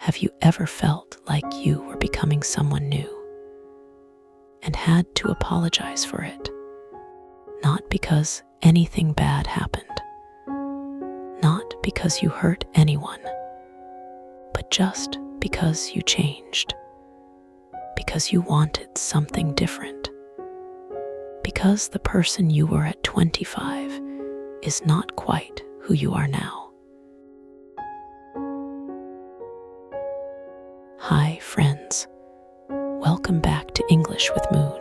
Have you ever felt like you were becoming someone new and had to apologize for it? Not because anything bad happened, not because you hurt anyone, but just because you changed, because you wanted something different, because the person you were at 25 is not quite who you are now. Hi, friends. Welcome back to English with Moon.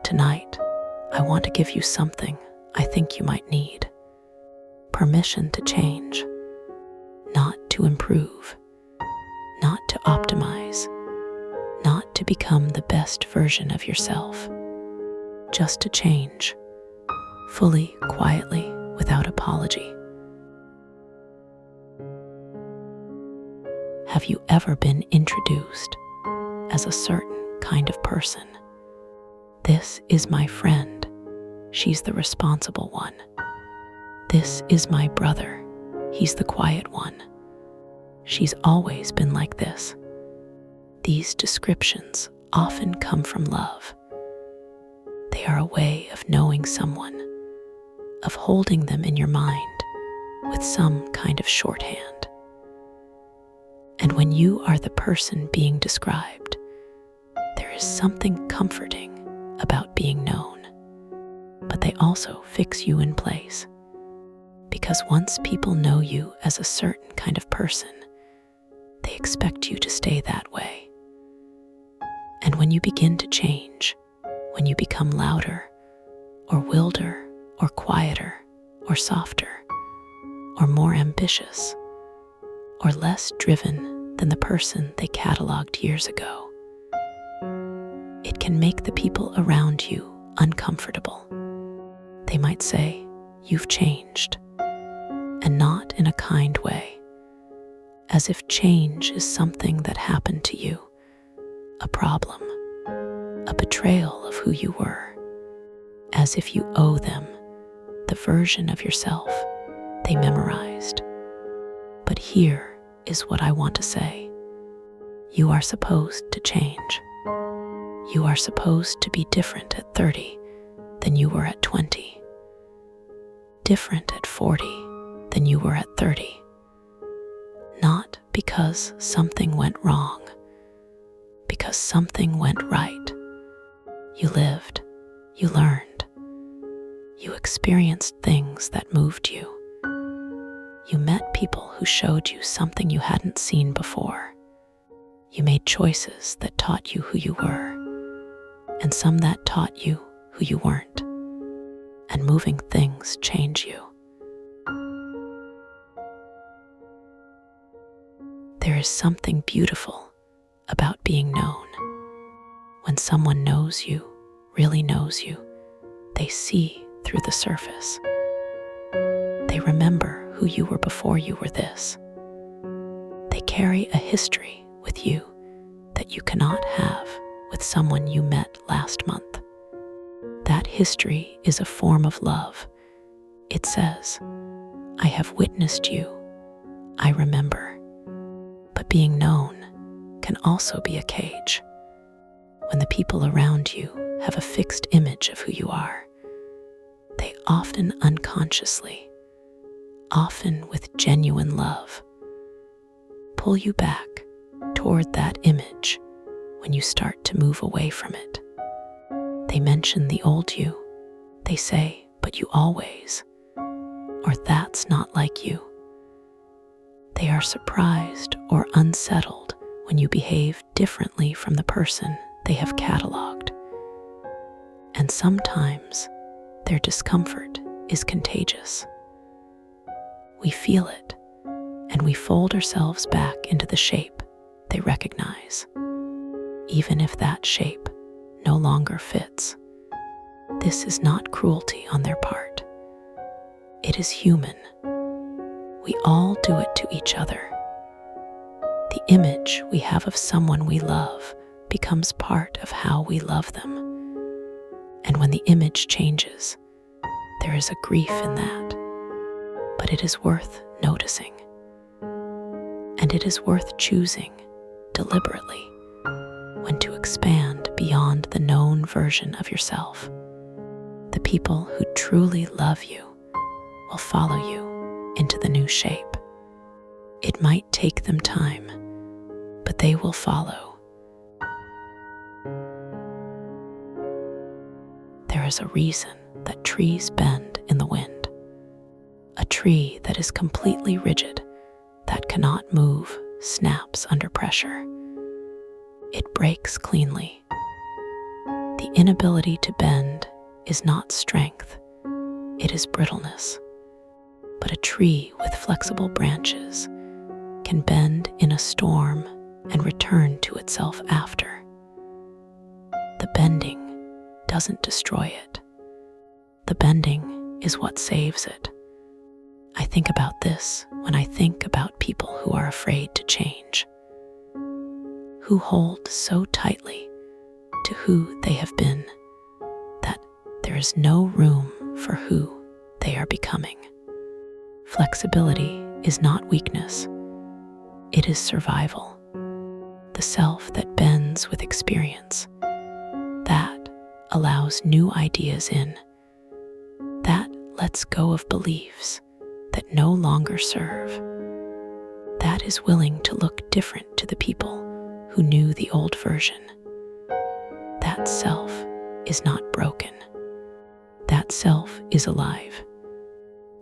Tonight, I want to give you something I think you might need. Permission to change, not to improve, not to optimize, not to become the best version of yourself, just to change, fully, quietly, without apology. Have you ever been introduced as a certain kind of person? This is my friend. She's the responsible one. This is my brother. He's the quiet one. She's always been like this. These descriptions often come from love. They are a way of knowing someone, of holding them in your mind with some kind of shorthand. And when you are the person being described, there is something comforting about being known. But they also fix you in place. Because once people know you as a certain kind of person, they expect you to stay that way. And when you begin to change, when you become louder, or wilder, or quieter, or softer, or more ambitious, or less driven than the person they cataloged years ago, it can make the people around you uncomfortable. They might say, "You've changed," and not in a kind way, as if change is something that happened to you, a problem, a betrayal of who you were, as if you owe them the version of yourself they memorized. But here is what I want to say. You are supposed to change. You are supposed to be different at 30 than you were at 20. Different at 40 than you were at 30. Not because something went wrong, because something went right. You lived, you learned, you experienced things that moved you. You met people who showed you something you hadn't seen before. You made choices that taught you who you were, and some that taught you who you weren't. And moving things change you. There is something beautiful about being known. When someone knows you, really knows you, they see through the surface. They remember who you were before you were this. They carry a history with you that you cannot have with someone you met last month. That history is a form of love. It says, "I have witnessed you. I remember." But being known can also be a cage. When the people around you have a fixed image of who you are, they often unconsciously, often with genuine love, pull you back toward that image when you start to move away from it. They mention the old you. They say, "But you always," or "That's not like you." They are surprised or unsettled when you behave differently from the person they have cataloged. And sometimes their discomfort is contagious. We feel it, and we fold ourselves back into the shape they recognize, even if that shape no longer fits. This is not cruelty on their part. It is human. We all do it to each other. The image we have of someone we love becomes part of how we love them. And when the image changes, there is a grief in that, but it is worth noticing. and it is worth choosing deliberately when to expand beyond the known version of yourself. The people who truly love you will follow you into the new shape. It might take them time, but they will follow. There is a reason that trees bend in the wind. A tree that is completely rigid, that cannot move, snaps under pressure. It breaks cleanly. The inability to bend is not strength, it is brittleness. But a tree with flexible branches can bend in a storm and return to itself after. The bending doesn't destroy it. The bending is what saves it. I think about this when I think about people who are afraid to change, who hold so tightly to who they have been that there is no room for who they are becoming. Flexibility is not weakness, it is survival. The self that bends with experience, that allows new ideas in, that lets go of beliefs that no longer serve, that is willing to look different to the people who knew the old version. That self is not broken. That self is alive.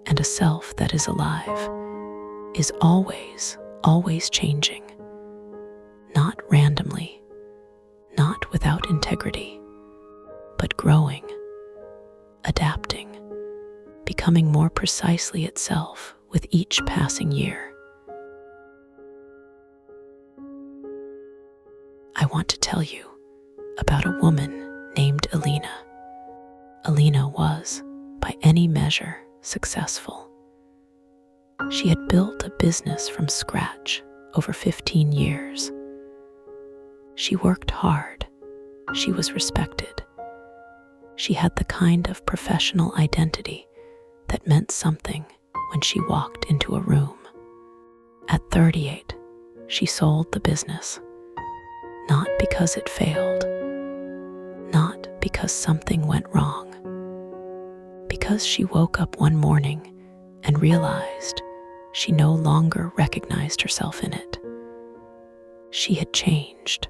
And a self that is alive is always, always changing. Not randomly, not without integrity, but growing, adapting, becoming more precisely itself with each passing year. I want to tell you about a woman named Elena. Elena was, by any measure, successful. She had built a business from scratch over 15 years. She worked hard. She was respected. She had the kind of professional identity that meant something when she walked into a room. At 38, she sold the business, not because it failed, not because something went wrong, because she woke up one morning and realized she no longer recognized herself in it. She had changed.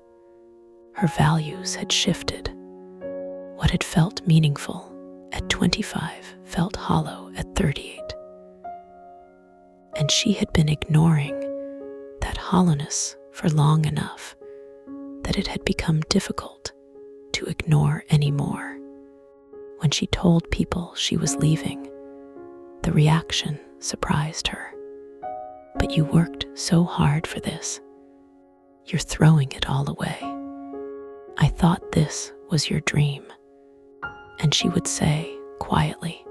Her values had shifted. What had felt meaningful at 25 felt hollow at 38. And she had been ignoring that hollowness for long enough that it had become difficult to ignore anymore. When she told people she was leaving, the reaction surprised her. But you worked so hard for this. You're throwing it all away. I thought this was your dream. And she would say quietly,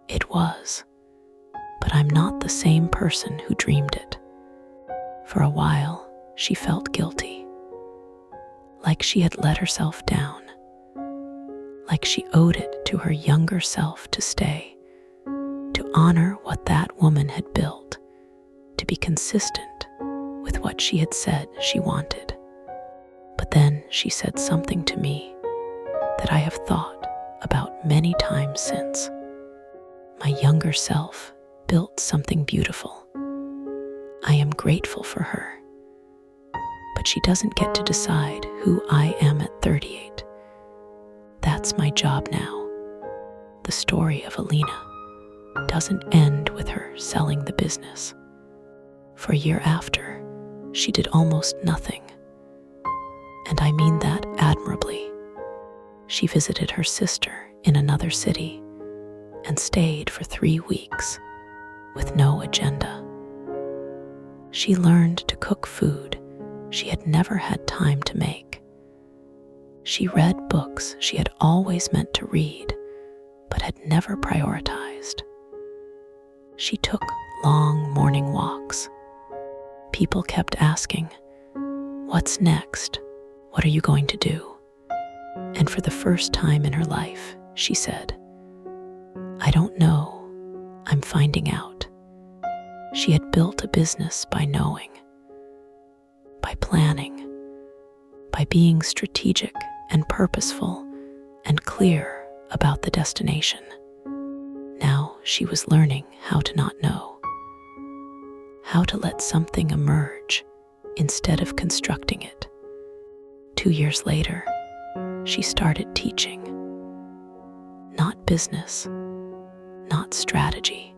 it was, but I'm not the same person who dreamed it. For a while, she felt guilty, like she had let herself down, like she owed it to her younger self to stay, to honor what that woman had built, to be consistent with what she had said she wanted. But then she said something to me that I have thought about many times since. My younger self built something beautiful. I am grateful for her. But she doesn't get to decide who I am at 38. That's my job now. The story of Elena doesn't end with her selling the business. For a year after, she did almost nothing. And I mean that admirably. She visited her sister in another city and stayed for 3 weeks with no agenda. She learned to cook food she had never had time to make. She read books she had always meant to read but had never prioritized. She took long morning walks. People kept asking, "What's next? What are you going to do?" And for the first time in her life, she said, "I don't know. I'm finding out." She had built a business by knowing. by planning, by being strategic and purposeful and clear about the destination. Now she was learning how to not know, how to let something emerge instead of constructing it. 2 years later, she started teaching. Not business, not strategy.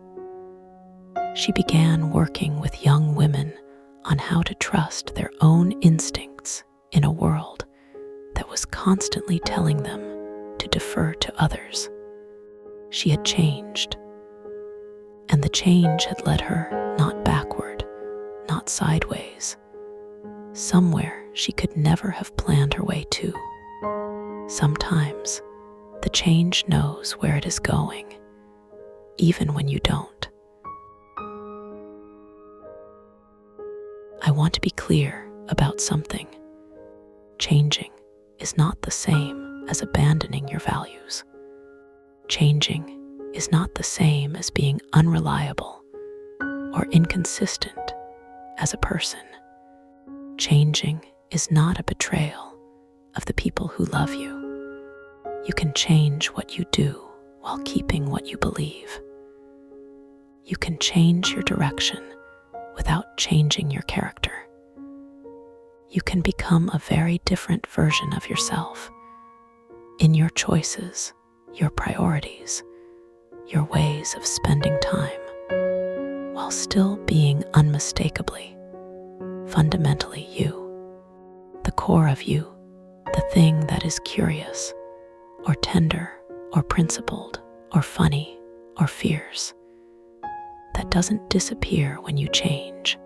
She began working with young women on how to trust their own instincts in a world that was constantly telling them to defer to others. She had changed, and the change had led her not backward, not sideways, somewhere she could never have planned her way to. Sometimes the change knows where it is going, even when you don't. I want to be clear about something. Changing is not the same as abandoning your values. Changing is not the same as being unreliable or inconsistent as a person. Changing is not a betrayal of the people who love you. You can change what you do while keeping what you believe. You can change your direction without changing your character. You can become a very different version of yourself in your choices, your priorities, your ways of spending time, while still being unmistakably, fundamentally you, the core of you, the thing that is curious, or tender, or principled, or funny, or fierce, that doesn't disappear when you change.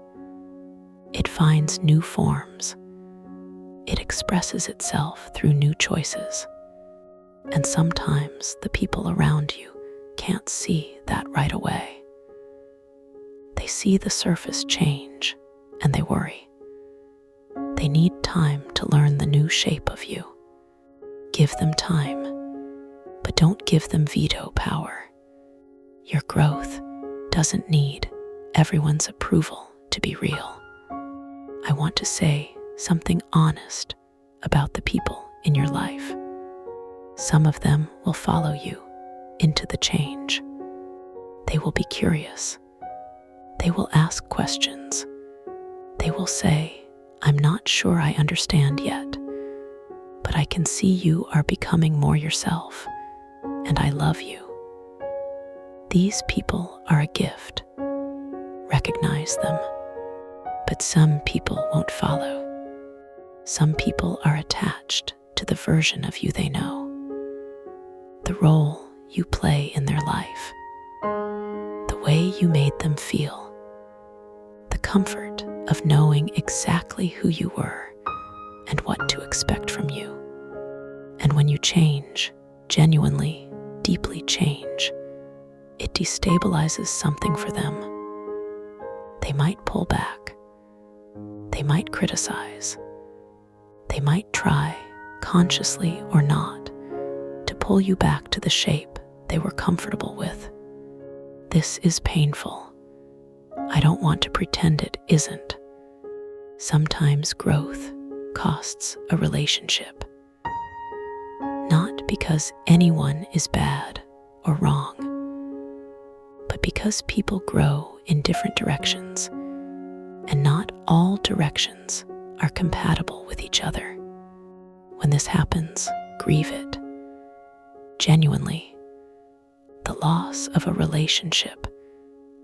It finds new forms. It expresses itself through new choices. And sometimes the people around you can't see that right away. They see the surface change and they worry. They need time to learn the new shape of you. Give them time, but don't give them veto power. Your growth doesn't need everyone's approval to be real. I want to say something honest about the people in your life. Some of them will follow you into the change. They will be curious. They will ask questions. They will say, "I'm not sure I understand yet, but I can see you are becoming more yourself, and I love you." These people are a gift. Recognize them. But some people won't follow. Some people are attached to the version of you they know, the role you play in their life, the way you made them feel, the comfort of knowing exactly who you were and what to expect from you. And when you change, genuinely, deeply change, it destabilizes something for them. They might pull back. They might criticize. They might try, consciously or not, to pull you back to the shape they were comfortable with. This is painful. I don't want to pretend it isn't. Sometimes growth costs a relationship. Not because anyone is bad or wrong, but because people grow in different directions, and not all directions are compatible with each other. When this happens, grieve it. Genuinely, the loss of a relationship,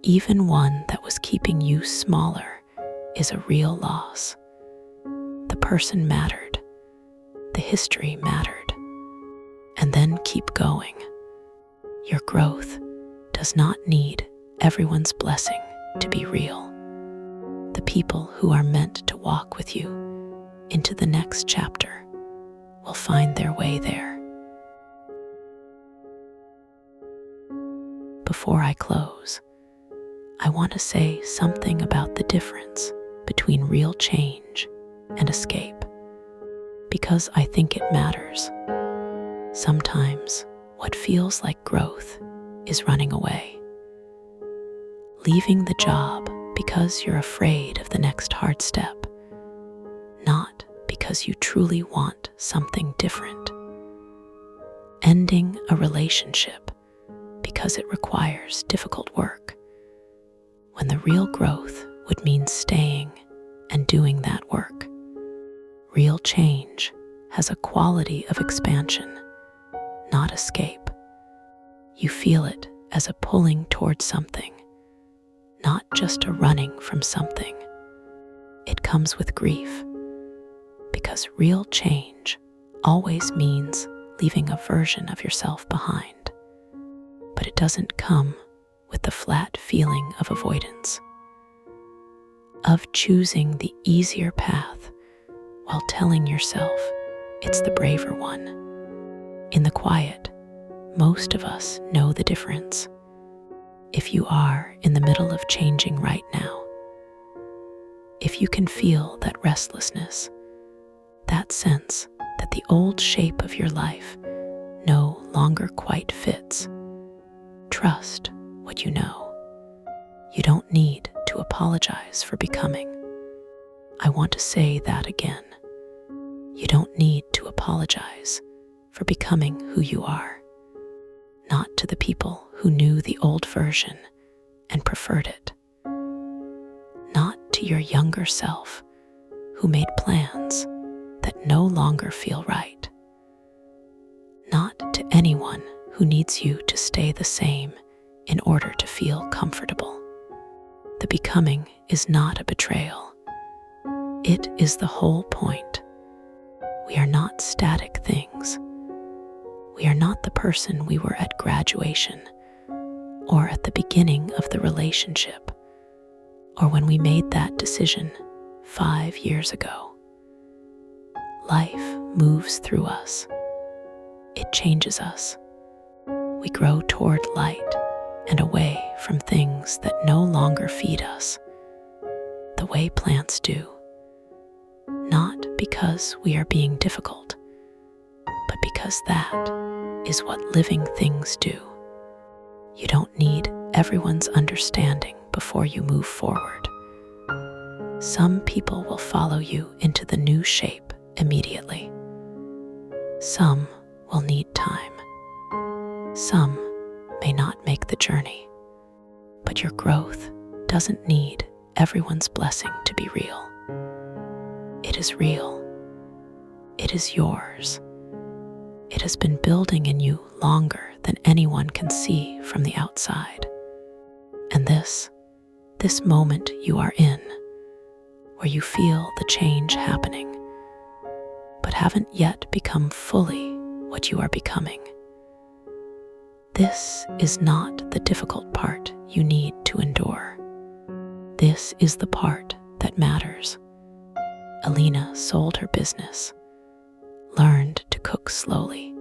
even one that was keeping you smaller, is a real loss. The person mattered. The history mattered. And then keep going. Your growth does not need everyone's blessing to be real. The people who are meant to walk with you into the next chapter will find their way there. Before I close, I want to say something about the difference between real change and escape, because I think it matters. Sometimes what feels like growth is running away. Leaving the job because you're afraid of the next hard step. because you truly want something different. Ending a relationship because it requires difficult work, when the real growth would mean staying and doing that work. Real change has a quality of expansion, not escape. You feel it as a pulling towards something, not just a running from something. It comes with grief, because real change always means leaving a version of yourself behind. But it doesn't come with the flat feeling of avoidance, of choosing the easier path while telling yourself it's the braver one. In the quiet, most of us know the difference. If you are in the middle of changing right now, if you can feel that restlessness, that sense that the old shape of your life no longer quite fits, trust what you know. You don't need to apologize for becoming. I want to say that again. You don't need to apologize for becoming who you are. Not to the people who knew the old version and preferred it. Not to your younger self who made plans that no longer feel right. Not to anyone who needs you to stay the same in order to feel comfortable. The becoming is not a betrayal. It is the whole point. We are not static things. We are not the person we were at graduation, or at the beginning of the relationship, or when we made that decision 5 years ago. Life moves through us. It changes us. We grow toward light and away from things that no longer feed us, the way plants do. Not because we are being difficult, but because that is what living things do. You don't need everyone's understanding before you move forward. Some people will follow you into the new shape immediately. Some will need time. Some may not make the journey. But your growth doesn't need everyone's blessing to be real. It is real. It is yours. It has been building in you longer than anyone can see from the outside. And this moment you are in, where you feel the change happening, but haven't yet become fully what you are becoming. This is not the difficult part you need to endure. This is the part that matters. Elena sold her business, learned to cook slowly,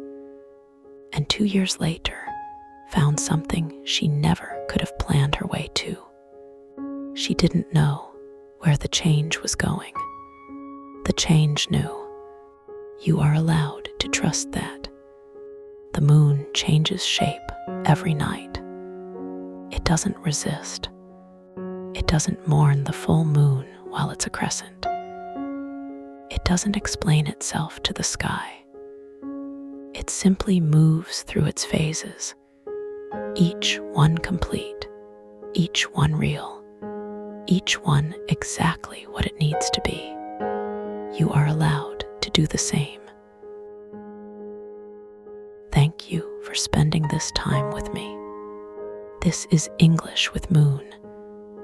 and 2 years later found something she never could have planned her way to. She didn't know where the change was going. The change knew. You are allowed to trust that. The moon changes shape every night. It doesn't resist. It doesn't mourn the full moon while it's a crescent. It doesn't explain itself to the sky. It simply moves through its phases, each one complete, each one real, each one exactly what it needs to be. You are allowed to do the same. Thank you for spending this time with me. This is English with Moon,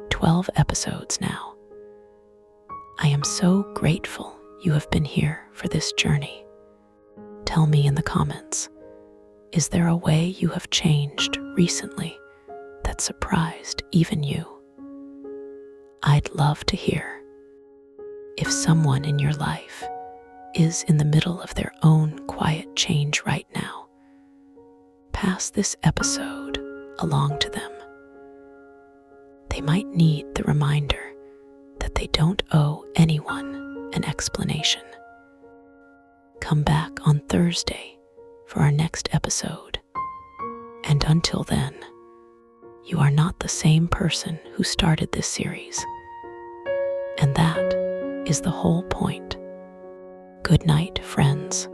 12 episodes now. I am so grateful you have been here for this journey. Tell me in the comments, is there a way you have changed recently that surprised even you? I'd love to hear. If someone in your life is in the middle of their own quiet change right now, pass this episode along to them. They might need the reminder that they don't owe anyone an explanation. Come back on Thursday for our next episode. And until then, you are not the same person who started this series. And that is the whole point. Good night, friends.